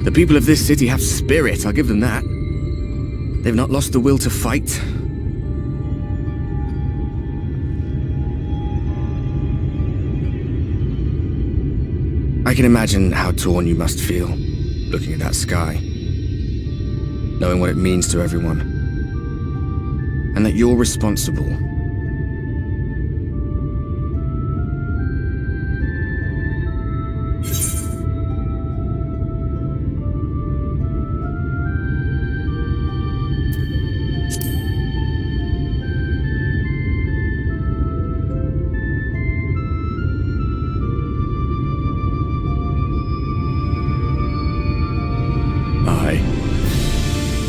The people of this city have spirit, I'll give them that. They've not lost the will to fight. I can imagine how torn you must feel, looking at that sky, knowing what it means to everyone, and that you're responsible.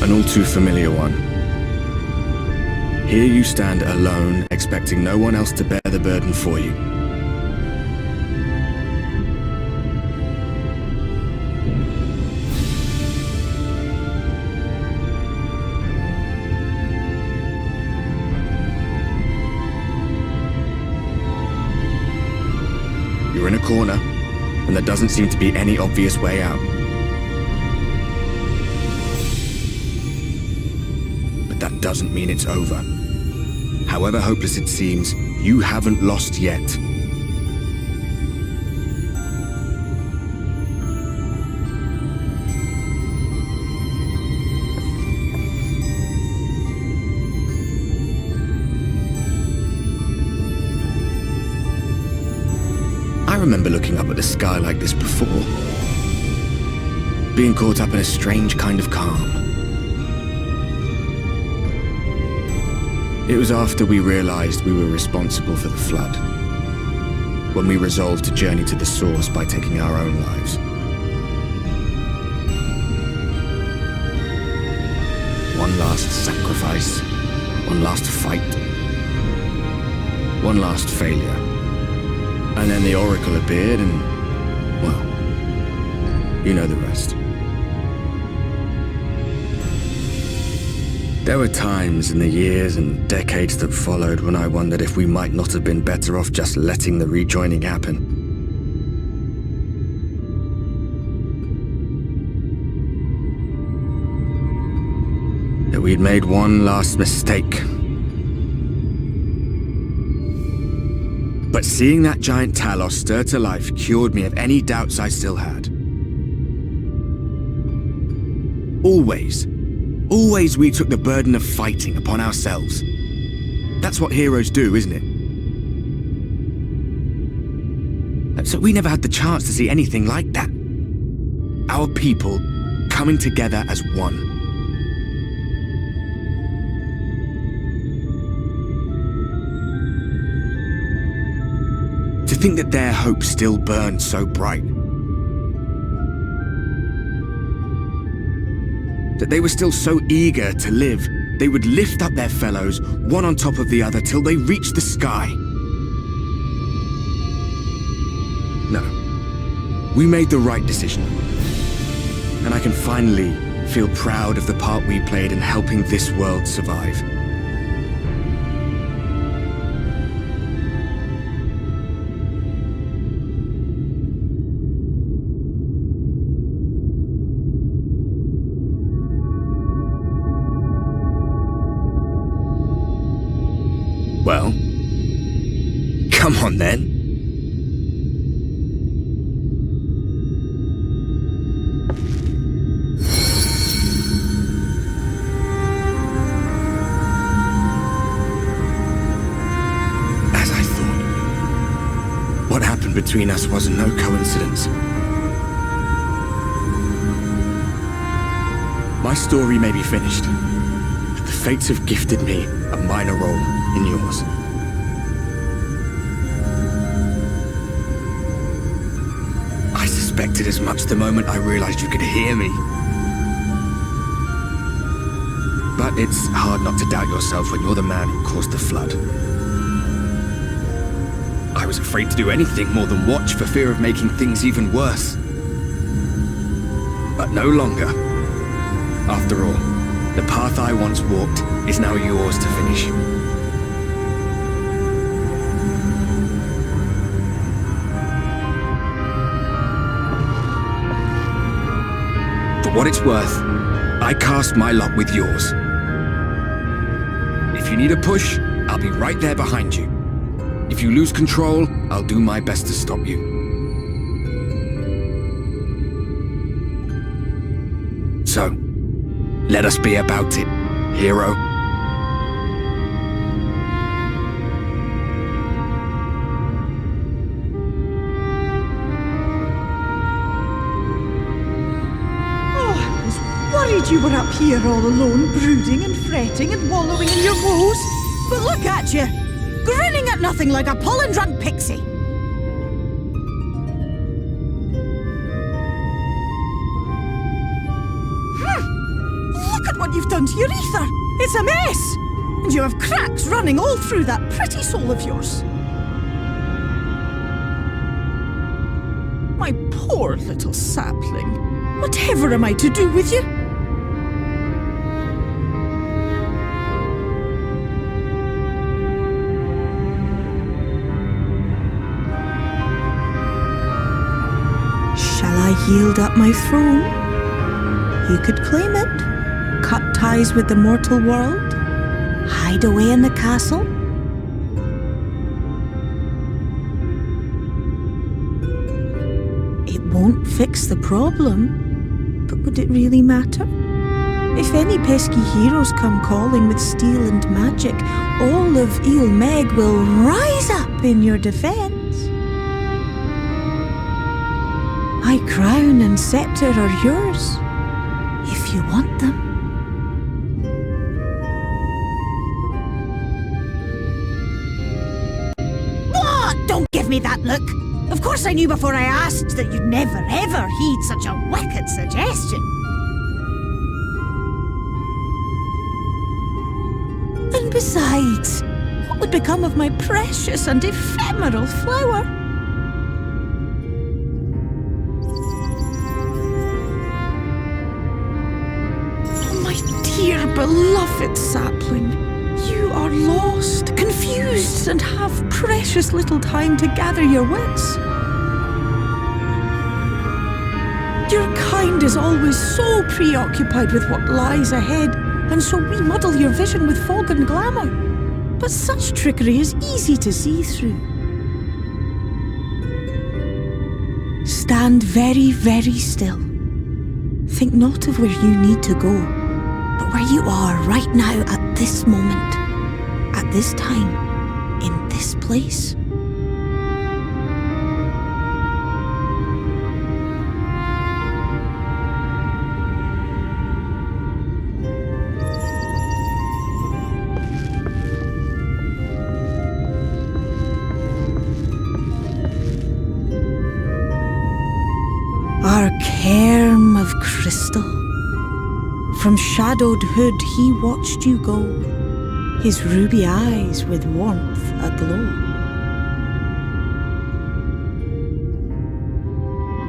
An all too familiar one. Here you stand alone, expecting no one else to bear the burden for you. You're in a corner, and there doesn't seem to be any obvious way out. That doesn't mean it's over. However hopeless it seems, you haven't lost yet. I remember looking up at the sky like this before, being caught up in a strange kind of calm. It was after we realized we were responsible for the flood, when we resolved to journey to the source by taking our own lives. One last sacrifice, one last fight, one last failure. And then the Oracle appeared and, well, you know the rest. There were times in the years and decades that followed when I wondered if we might not have been better off just letting the rejoining happen. That we'd made one last mistake. But seeing that giant Talos stir to life cured me of any doubts I still had. Always we took the burden of fighting upon ourselves. That's what heroes do, isn't it? So we never had the chance to see anything like that. Our people coming together as one. To think that their hope still burned so bright. That they were still so eager to live, they would lift up their fellows, one on top of the other, till they reached the sky. No. We made the right decision. And I can finally feel proud of the part we played in helping this world survive. Well, come on then. As I thought, what happened between us was no coincidence. My story may be finished, but the fates have gifted me a minor role in yours. I suspected as much the moment I realized you could hear me. But it's hard not to doubt yourself when you're the man who caused the flood. I was afraid to do anything more than watch for fear of making things even worse. But no longer. After all, the path I once walked is now yours to finish. For what it's worth, I cast my lot with yours. If you need a push, I'll be right there behind you. If you lose control, I'll do my best to stop you. So, let us be about it, hero. You were up here all alone, brooding and fretting and wallowing in your woes. But look at you, grinning at nothing like a pollen-drunk pixie. Look at what you've done to your ether. It's a mess. And you have cracks running all through that pretty soul of yours. My poor little sapling. Whatever am I to do with you? I yield up my throne. You could claim it, cut ties with the mortal world, hide away in the castle. It won't fix the problem, but would it really matter? If any pesky heroes come calling with steel and magic, all of Illuminated will rise up in your defense. My crown and scepter are yours, if you want them. What? Don't give me that look! Of course I knew before I asked that you'd never ever heed such a wicked suggestion. And besides, what would become of my precious and ephemeral flower? Dear beloved sapling, you are lost, confused, and have precious little time to gather your wits. Your kind is always so preoccupied with what lies ahead, and so we muddle your vision with fog and glamour. But such trickery is easy to see through. Stand very, very still. Think not of where you need to go, but where you are right now at this moment, at this time, in this place. Our cairn of crystal. From shadowed hood he watched you go, his ruby eyes with warmth aglow.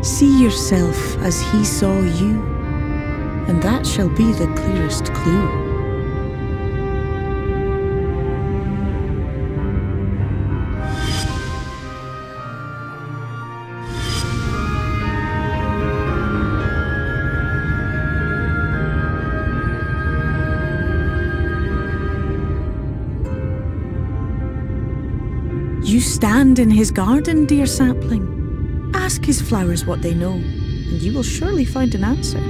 See yourself as he saw you, and that shall be the clearest clue. You stand in his garden, dear sapling. Ask his flowers what they know, and you will surely find an answer.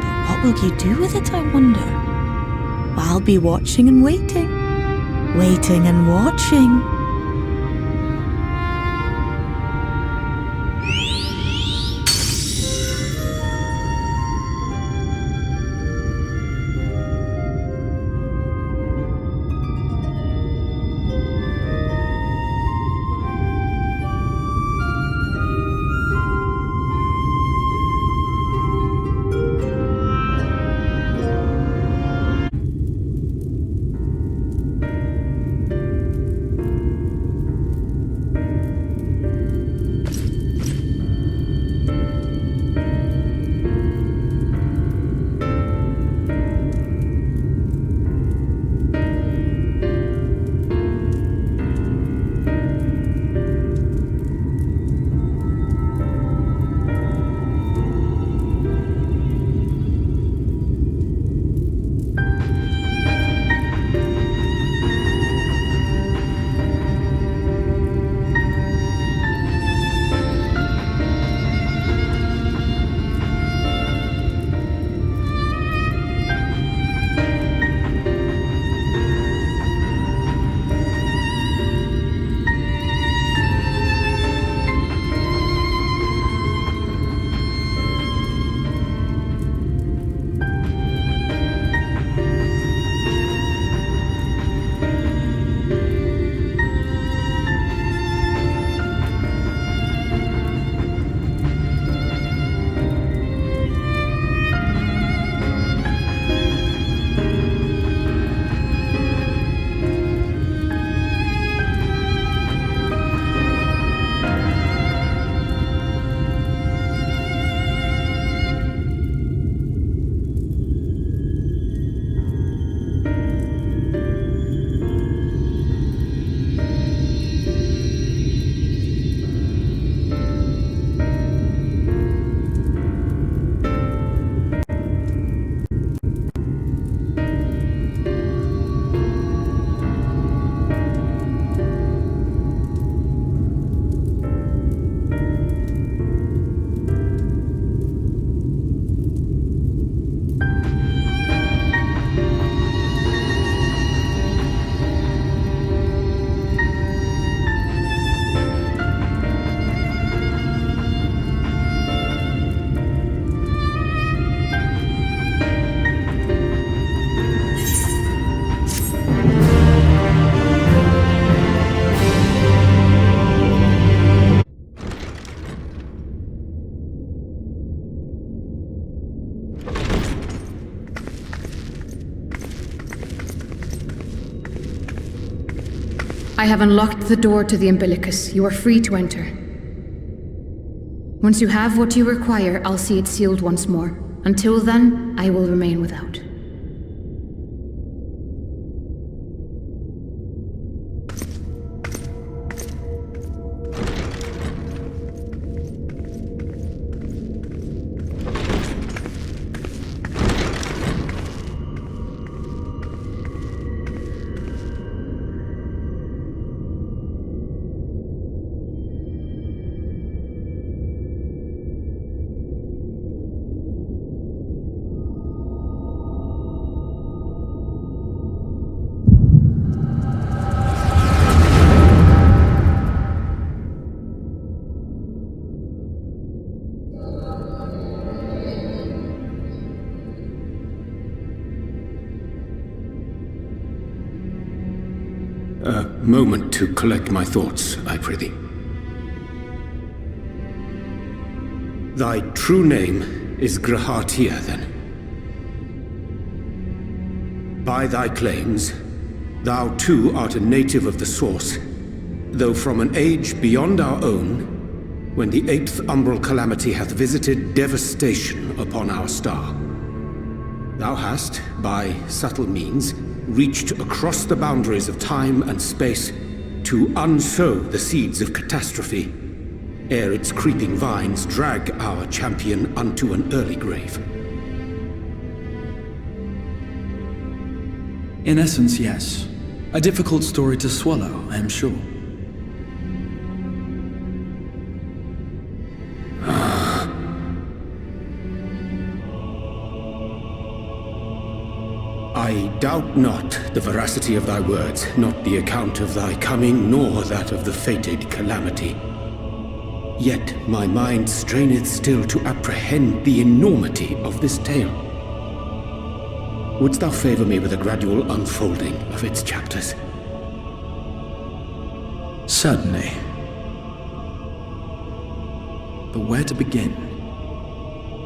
But what will you do with it, I wonder? I'll be watching and waiting, waiting and watching. have unlocked the door to the umbilicus. You are free to enter. Once you have what you require, I'll see it sealed once more. Until then, I will remain without. A moment to collect my thoughts, I prithee. Thy true name is Grahatia, then. By thy claims, thou too art a native of the Source, though from an age beyond our own, when the 8th umbral calamity hath visited devastation upon our star. Thou hast, by subtle means, reached across the boundaries of time and space to unsow the seeds of catastrophe, ere its creeping vines drag our champion unto an early grave. In essence, yes. A difficult story to swallow, I am sure. I doubt not the veracity of thy words, not the account of thy coming, nor that of the fated calamity. Yet my mind straineth still to apprehend the enormity of this tale. Wouldst thou favor me with a gradual unfolding of its chapters? Certainly. But where to begin?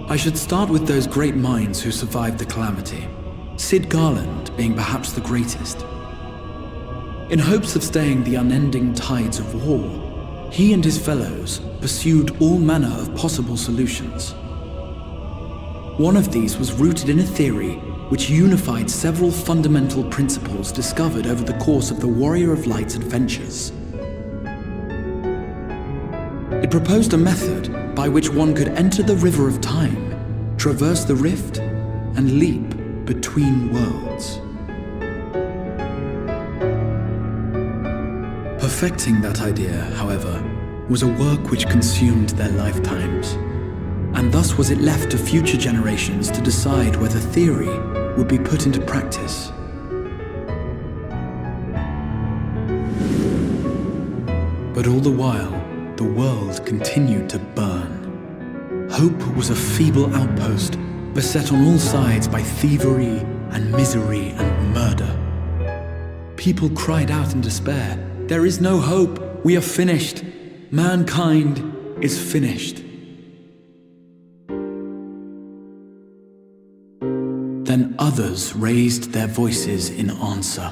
I should start with those great minds who survived the calamity. Sid Garland being perhaps the greatest. In hopes of staying the unending tides of war, he and his fellows pursued all manner of possible solutions. One of these was rooted in a theory which unified several fundamental principles discovered over the course of the Warrior of Light's adventures. It proposed a method by which one could enter the river of time, traverse the rift, and leap between worlds. Perfecting that idea, however, was a work which consumed their lifetimes, and thus was it left to future generations to decide whether theory would be put into practice. But all the while, the world continued to burn. Hope was a feeble outpost, beset on all sides by thievery and misery and murder. People cried out in despair, "There is no hope, we are finished. Mankind is finished." Then others raised their voices in answer.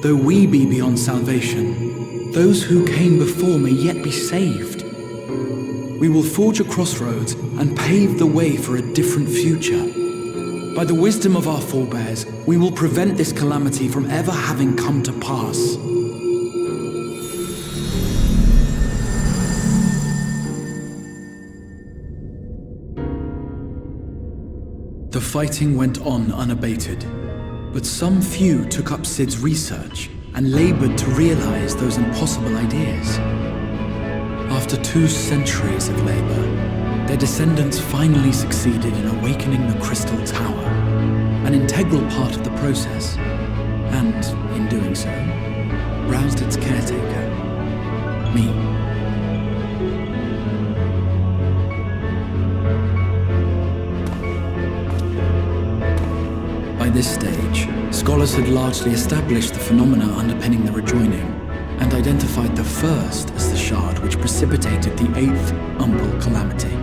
Though we be beyond salvation, those who came before may yet be saved. We will forge a crossroads and pave the way for a different future. By the wisdom of our forebears, we will prevent this calamity from ever having come to pass. The fighting went on unabated, but some few took up Sid's research and labored to realize those impossible ideas. After 2 centuries of labor, their descendants finally succeeded in awakening the Crystal Tower, an integral part of the process, and, in doing so, roused its caretaker, me. By this stage, scholars had largely established the phenomena underpinning the rejoining, and identified the first as the shard which precipitated the 8th umbral calamity.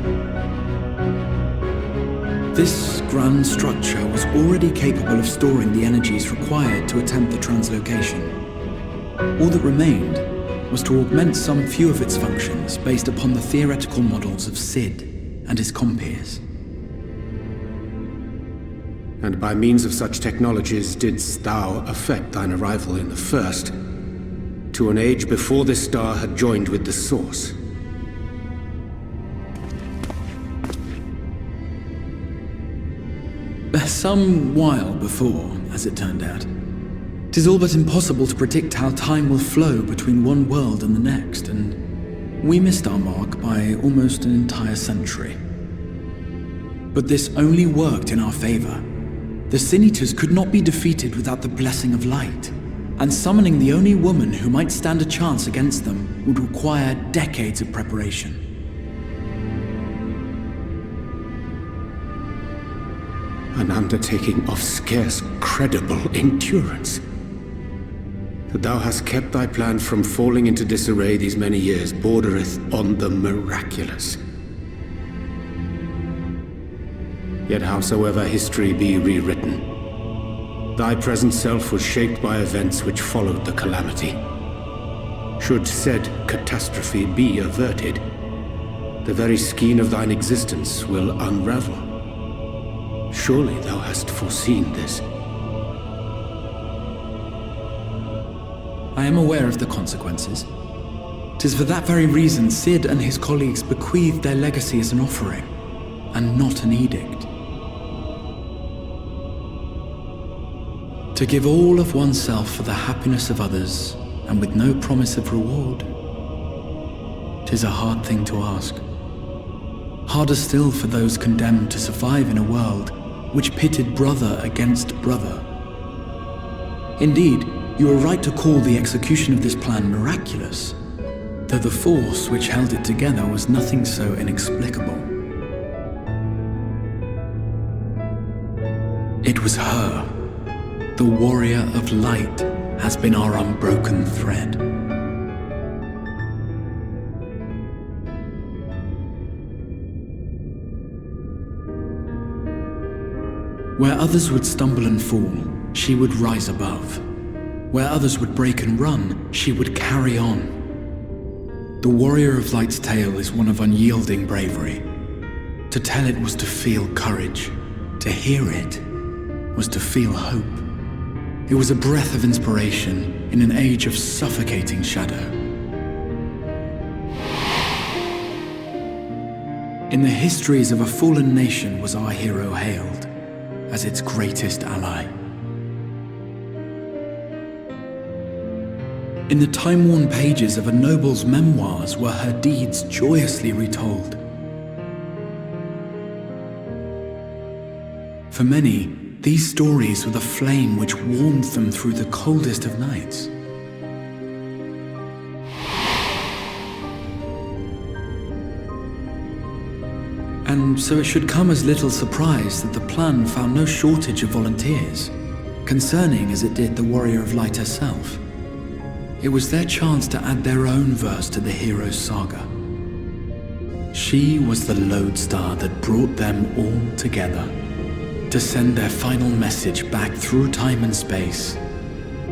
This grand structure was already capable of storing the energies required to attempt the translocation. All that remained was to augment some few of its functions based upon the theoretical models of Sid and his compeers. And by means of such technologies didst thou effect thine arrival in the first, to an age before this star had joined with the Source. Some while before, as it turned out. 'Tis all but impossible to predict how time will flow between one world and the next, and we missed our mark by almost an entire century. But this only worked in our favor. The Sin Eaters could not be defeated without the blessing of light, and summoning the only woman who might stand a chance against them would require decades of preparation. An undertaking of scarce credible endurance. That thou hast kept thy plan from falling into disarray these many years bordereth on the miraculous. Yet howsoever history be rewritten, thy present self was shaped by events which followed the calamity. Should said catastrophe be averted, the very skein of thine existence will unravel. Surely thou hast foreseen this. I am aware of the consequences. 'Tis for that very reason Sid and his colleagues bequeathed their legacy as an offering, and not an edict. To give all of oneself for the happiness of others, and with no promise of reward. 'Tis a hard thing to ask. Harder still for those condemned to survive in a world which pitted brother against brother. Indeed, you are right to call the execution of this plan miraculous, though the force which held it together was nothing so inexplicable. It was her. The warrior of light has been our unbroken thread. Where others would stumble and fall, she would rise above. Where others would break and run, she would carry on. The warrior of light's tale is one of unyielding bravery. To tell it was to feel courage. To hear it was to feel hope. It was a breath of inspiration in an age of suffocating shadow. In the histories of a fallen nation was our hero hailed as its greatest ally. In the time-worn pages of a noble's memoirs were her deeds joyously retold. For many, these stories were the flame which warmed them through the coldest of nights. And so it should come as little surprise that the plan found no shortage of volunteers, concerning as it did the Warrior of Light herself. It was their chance to add their own verse to the hero's saga. She was the lodestar that brought them all together, to send their final message back through time and space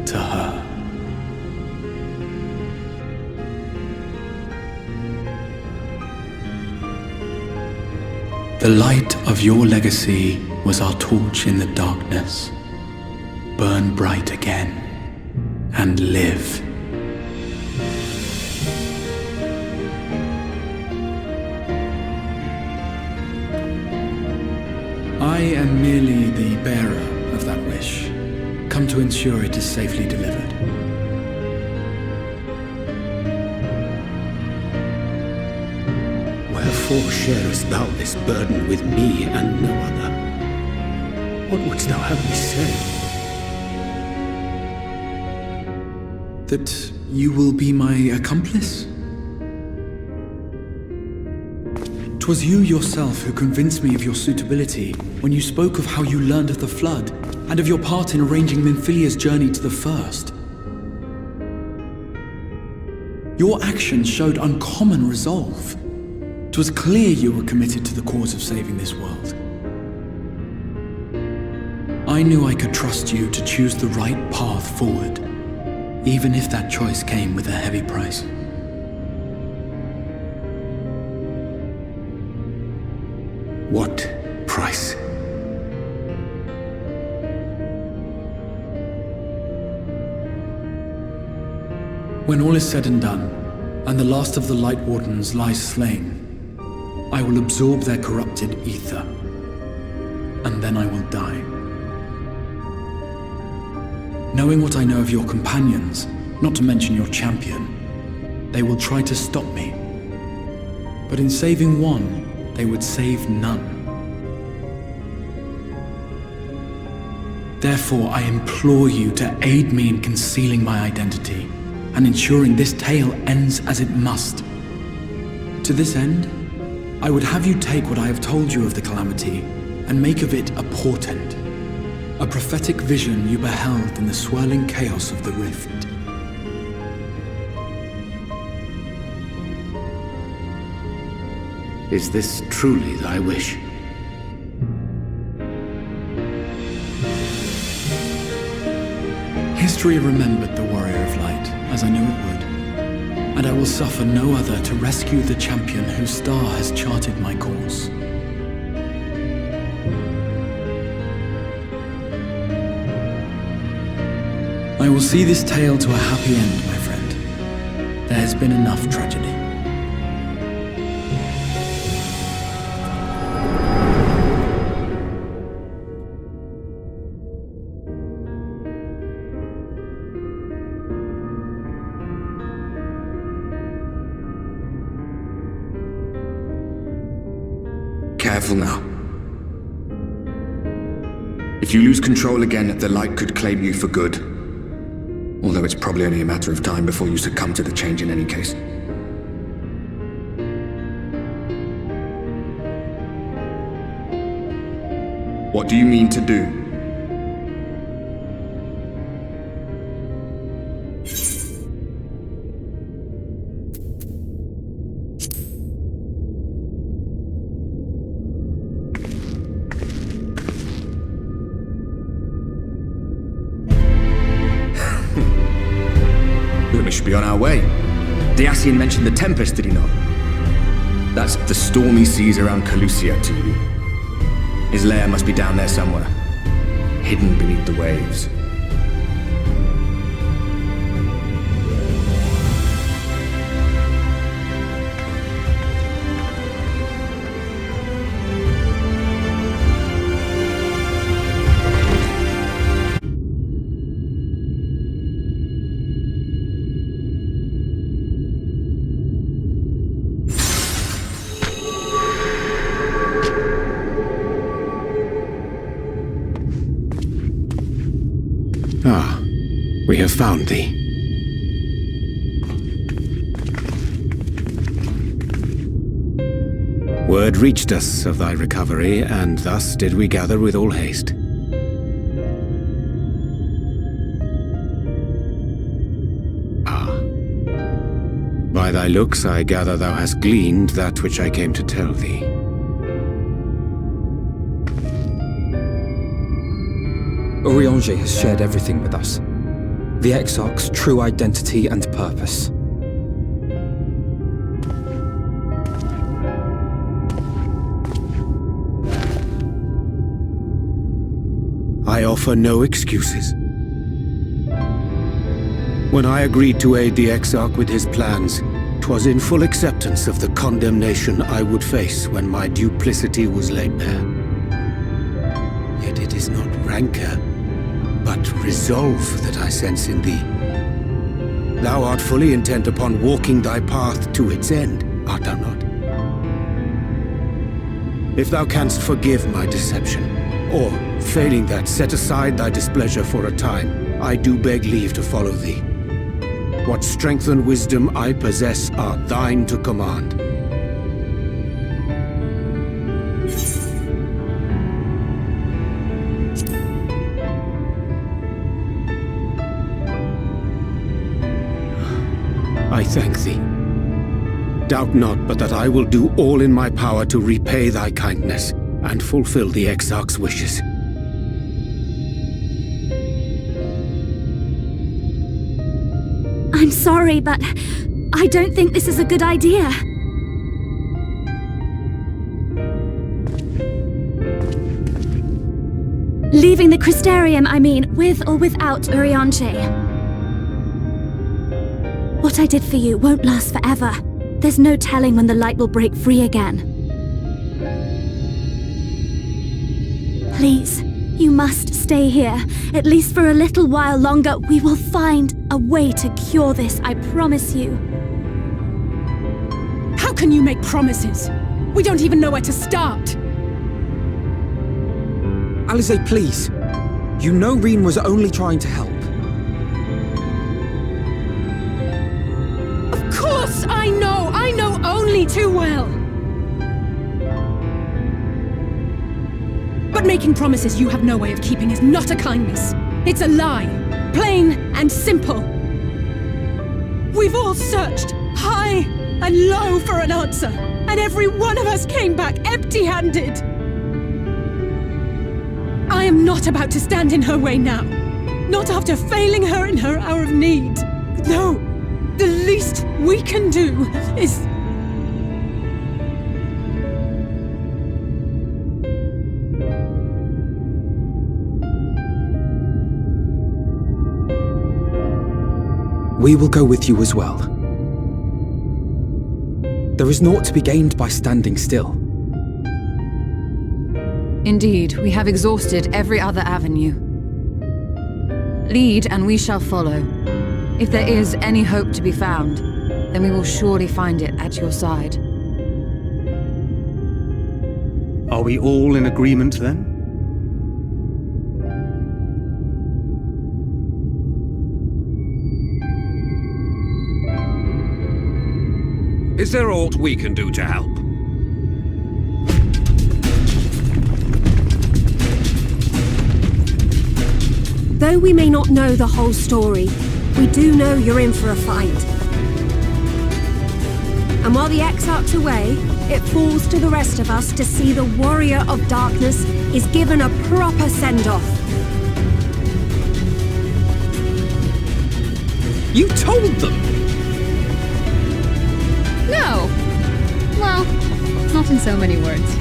to her. The light of your legacy was our torch in the darkness. Burn bright again and live. I am merely the bearer of that wish, come to ensure it is safely delivered. Wherefore sharest thou this burden with me and no other? What wouldst thou have me say? That you will be my accomplice? 'Twas you yourself who convinced me of your suitability when you spoke of how you learned of the Flood and of your part in arranging Minfilia's journey to the First. Your actions showed uncommon resolve. 'Twas clear you were committed to the cause of saving this world. I knew I could trust you to choose the right path forward, even if that choice came with a heavy price. What price? When all is said and done, and the last of the Light Wardens lies slain, I will absorb their corrupted ether, and then I will die. Knowing what I know of your companions, not to mention your champion, they will try to stop me. But in saving one, they would save none. Therefore, I implore you to aid me in concealing my identity, and ensuring this tale ends as it must. To this end, I would have you take what I have told you of the Calamity, and make of it a portent. A prophetic vision you beheld in the swirling chaos of the rift. Is this truly thy wish? History remembered the Warrior of Light, as I knew it would, and I will suffer no other to rescue the champion whose star has charted my course. I will see this tale to a happy end, my friend. There has been enough tragedy. Careful now. If you lose control again, the light could claim you for good. Although it's probably only a matter of time before you succumb to the change in any case. What do you mean to do? We should be on our way. Diassian mentioned the Tempest, did he not? That's the stormy seas around Calusia to you. His lair must be down there somewhere, hidden beneath the waves. Ah, we have found thee. Word reached us of thy recovery, and thus did we gather with all haste. Ah. By thy looks I gather thou hast gleaned that which I came to tell thee. Urianger has shared everything with us. The Exarch's true identity and purpose. I offer no excuses. When I agreed to aid the Exarch with his plans, 'twas in full acceptance of the condemnation I would face when my duplicity was laid bare. Yet it is not rancor, but resolve that I sense in thee. Thou art fully intent upon walking thy path to its end, art thou not? If thou canst forgive my deception, or, failing that, set aside thy displeasure for a time, I do beg leave to follow thee. What strength and wisdom I possess are thine to command. I thank thee. Doubt not but that I will do all in my power to repay thy kindness and fulfill the Exarch's wishes. I'm sorry, but I don't think this is a good idea. Leaving the Crystarium, I mean, with or without Urianger. What I did for you won't last forever. There's no telling when the light will break free again. Please, you must stay here, at least for a little while longer. We will find a way to cure this, I promise you. How can you make promises? We don't even know where to start. Alisaie, please. You know Reen was only trying to help. Of course I know only too well. But making promises you have no way of keeping is not a kindness. It's a lie. Plain and simple. We've all searched high and low for an answer, and every one of us came back empty-handed. I am not about to stand in her way now. Not after failing her in her hour of need. No, the least we can do is... We will go with you as well. There is naught to be gained by standing still. Indeed, we have exhausted every other avenue. Lead, and we shall follow. If there is any hope to be found, then we will surely find it at your side. Are we all in agreement then? Is there aught we can do to help? Though we may not know the whole story, we do know you're in for a fight. And while the Exarch's away, it falls to the rest of us to see the Warrior of Darkness is given a proper send-off. You told them! No! Well, not in so many words.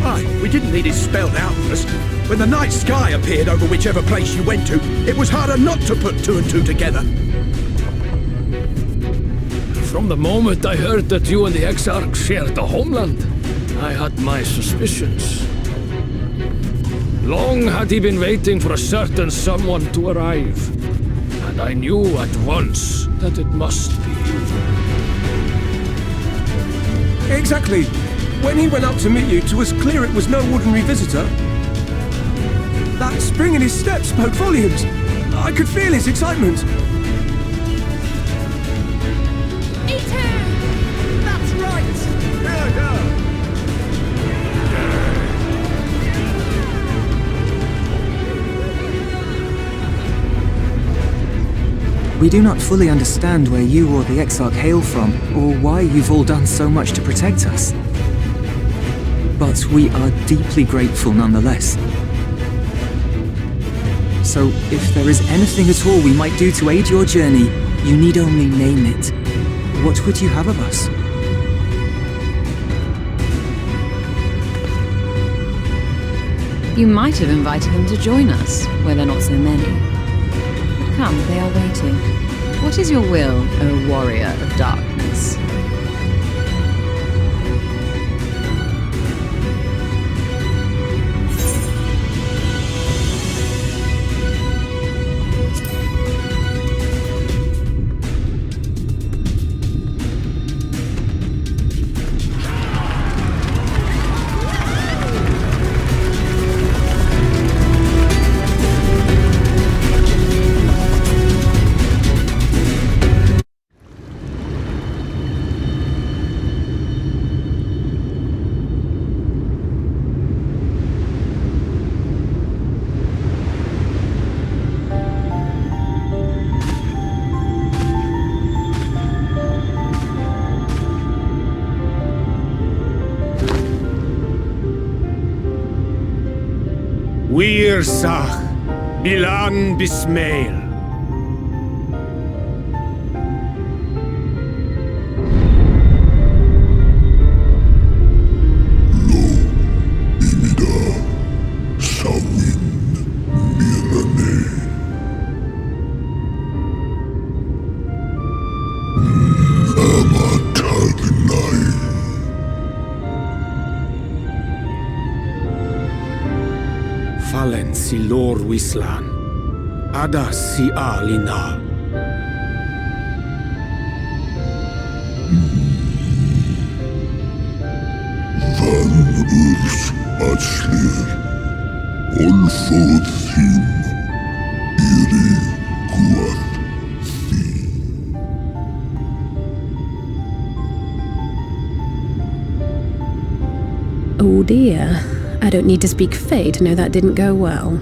Aye, we didn't need it spelled out for us. When the night sky appeared over whichever place you went to, it was harder not to put two and two together. From the moment I heard that you and the Exarch shared the homeland, I had my suspicions. Long had he been waiting for a certain someone to arrive, and I knew at once that it must be you. Exactly. When he went up to meet you, it was clear it was no ordinary visitor. That spring in his step spoke volumes. I could feel his excitement. Eat him! That's right! We do not fully understand where you or the Exarch hail from, or why you've all done so much to protect us. But we are deeply grateful nonetheless. So, if there is anything at all we might do to aid your journey, you need only name it. What would you have of us? You might have invited them to join us, where there are not so many. But come, they are waiting. What is your will, O Warrior of Darkness? Wir Sach, Bilan Bismail. si lor wislan. Ada si alina. Van urs atslir. Olfod thim. Iri guath. Oh dear. I don't need to speak Fae to know that didn't go well.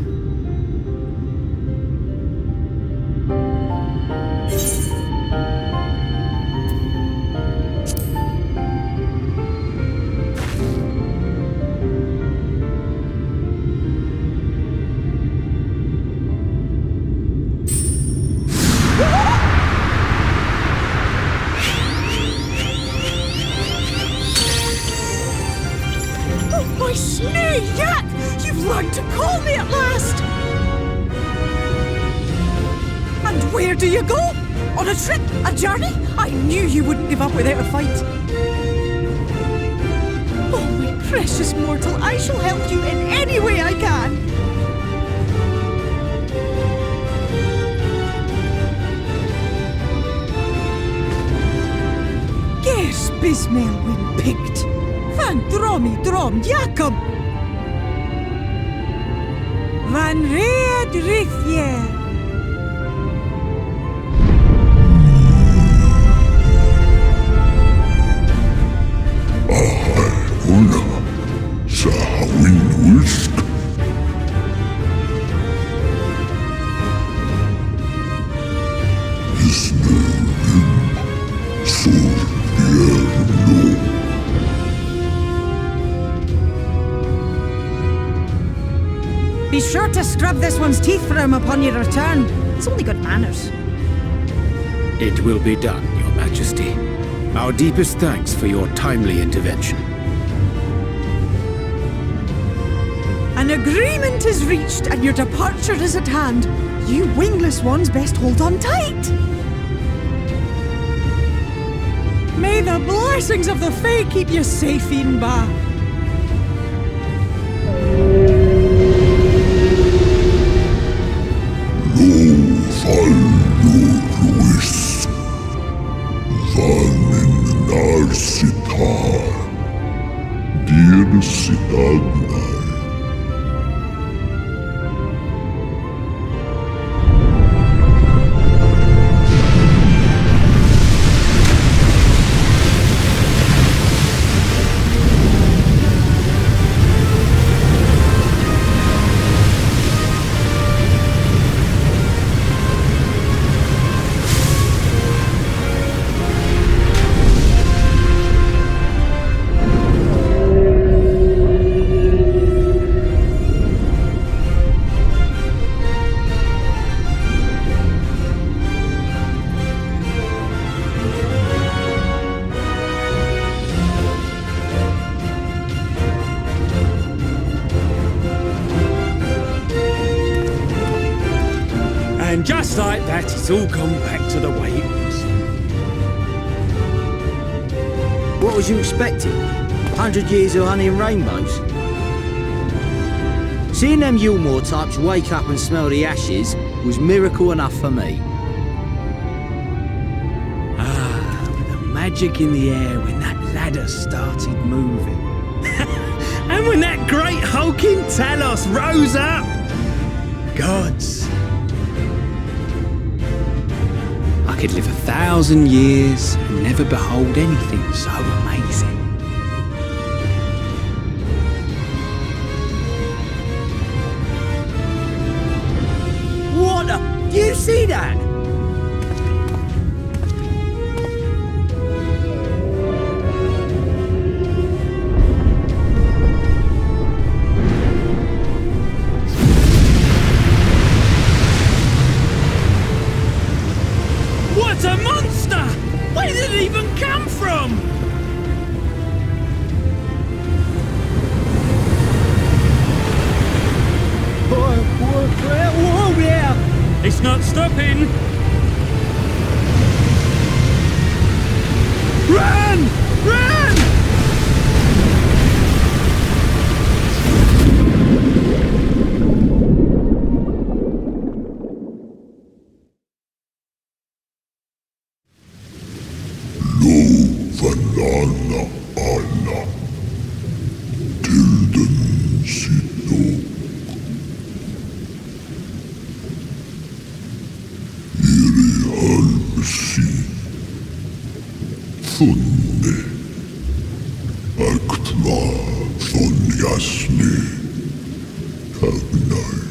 Be sure to scrub this one's teeth for him upon your return. It's only good manners. It will be done, Your Majesty. Our deepest thanks for your timely intervention. An agreement is reached and your departure is at hand. You wingless ones best hold on tight. May the blessings of the Fae keep you safe, Inba. Luis Vanin Narsitar Dir Sitagnai And just like that, it's all gone back to the way it was. What was you expecting? 100 years of honey and rainbows? Seeing them Yulmore types wake up and smell the ashes was miracle enough for me. With the magic in the air when that ladder started moving. And when that great hulking Talos rose up. Gods. I could live 1,000 years and never behold anything so amazing. What the? Do you see that? What a monster! Where did it even come from? Whoa, yeah! It's not stopping! Run! Run! vanana alla. Tilden sito. Iri halmsi. Funne. Aktva von jasni. Tagnai.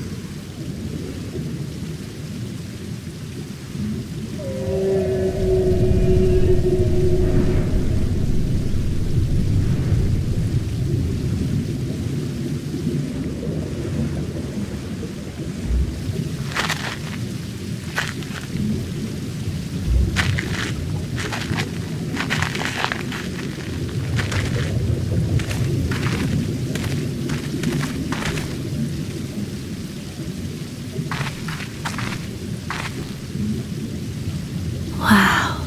Wow.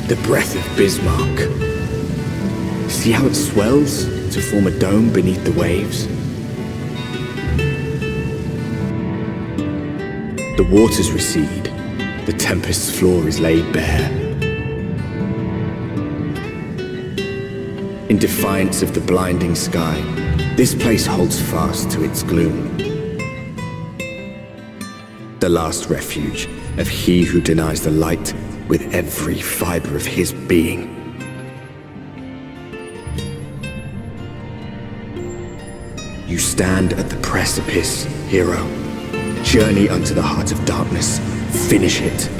The breath of Bismarck. See how it swells to form a dome beneath the waves? The waters recede. The Tempest's floor is laid bare. In defiance of the blinding sky, this place holds fast to its gloom. The last refuge of he who denies the light with every fiber of his being. You stand at the precipice, hero. Journey unto the heart of darkness. Finish it.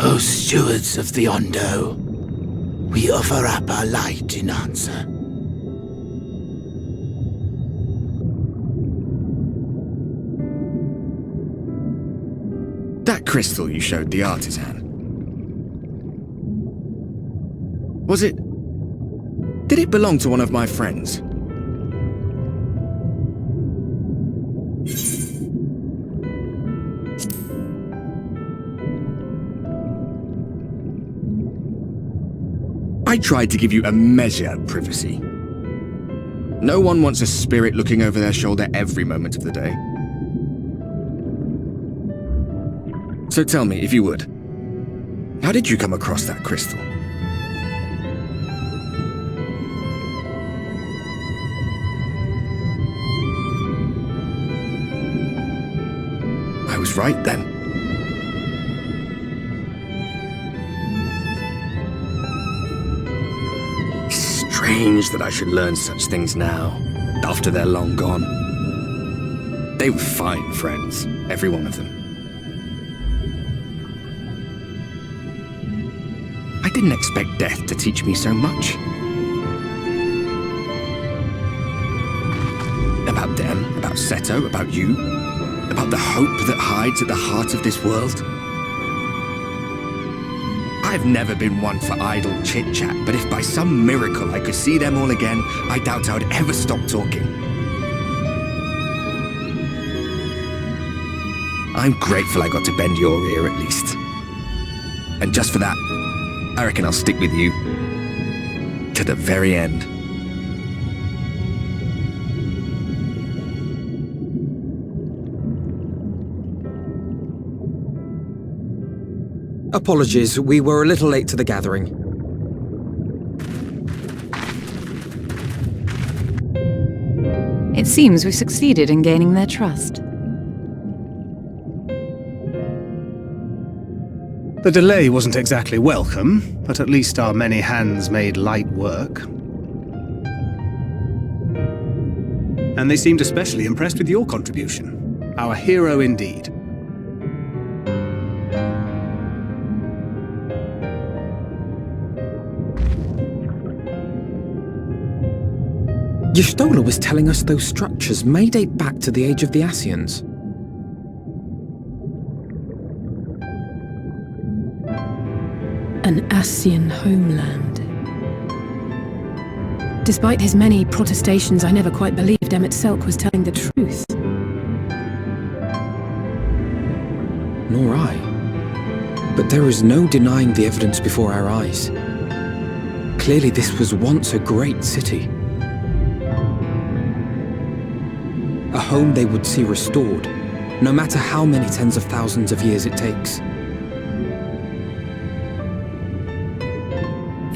O stewards of the Ondo, we offer up our light in answer. That crystal you showed the artisan. Was it... Did it belong to one of my friends? I tried to give you a measure of privacy. No one wants a spirit looking over their shoulder every moment of the day. So tell me, if you would, how did you come across that crystal? I was right then. Strange that I should learn such things now, after they're long gone. They were fine friends, every one of them. I didn't expect death to teach me so much. About them, about Seto, about you, about the hope that hides at the heart of this world. I've never been one for idle chit-chat, but if by some miracle I could see them all again, I doubt I would ever stop talking. I'm grateful I got to bend your ear at least. And just for that, I reckon I'll stick with you to the very end. Apologies, we were a little late to the gathering. It seems we succeeded in gaining their trust. The delay wasn't exactly welcome, but at least our many hands made light work. And they seemed especially impressed with your contribution. Our hero indeed. Y'shtola was telling us those structures may date back to the age of the Ascians. An Ascian homeland. Despite his many protestations, I never quite believed Emmett Selk was telling the truth. Nor I. But there is no denying the evidence before our eyes. Clearly this was once a great city. A home they would see restored, no matter how many tens of thousands of years it takes.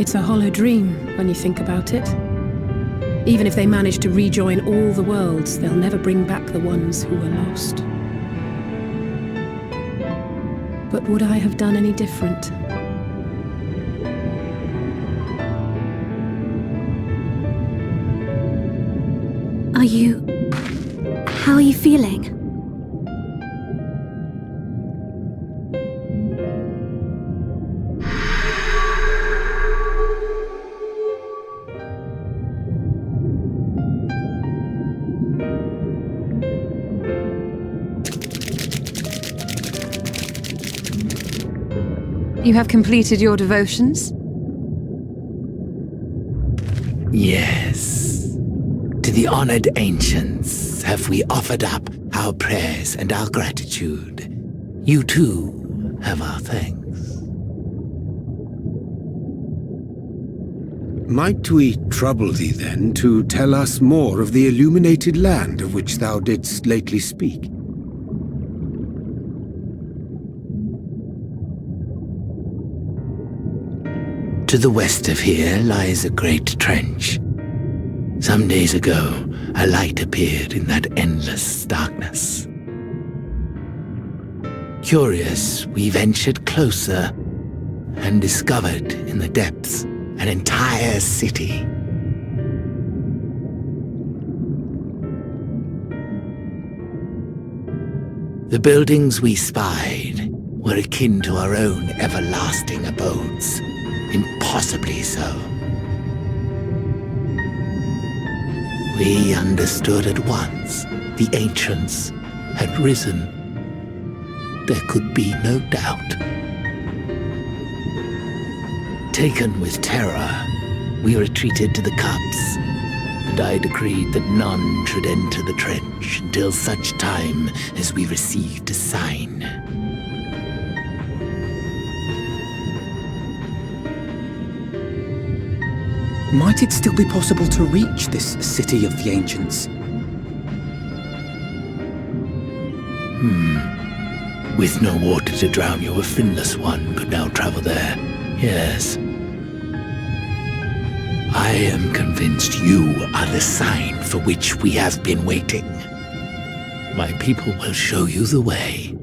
It's a hollow dream when you think about it. Even if they manage to rejoin all the worlds, they'll never bring back the ones who were lost. But would I have done any different? How are you feeling? You have completed your devotions? Yes. To the honored ancients have we offered up our prayers and our gratitude. You too have our thanks. Might we trouble thee then to tell us more of the illuminated land of which thou didst lately speak? To the west of here lies a great trench. Some days ago, a light appeared in that endless darkness. Curious, we ventured closer and discovered in the depths an entire city. The buildings we spied were akin to our own everlasting abodes. Impossibly so. We understood at once the ancients had risen. There could be no doubt. Taken with terror, we retreated to the cups, and I decreed that none should enter the trench until such time as we received a sign. Might it still be possible to reach this city of the ancients? With no water to drown you, a finless one could now travel there. Yes. I am convinced you are the sign for which we have been waiting. My people will show you the way.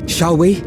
Shall we?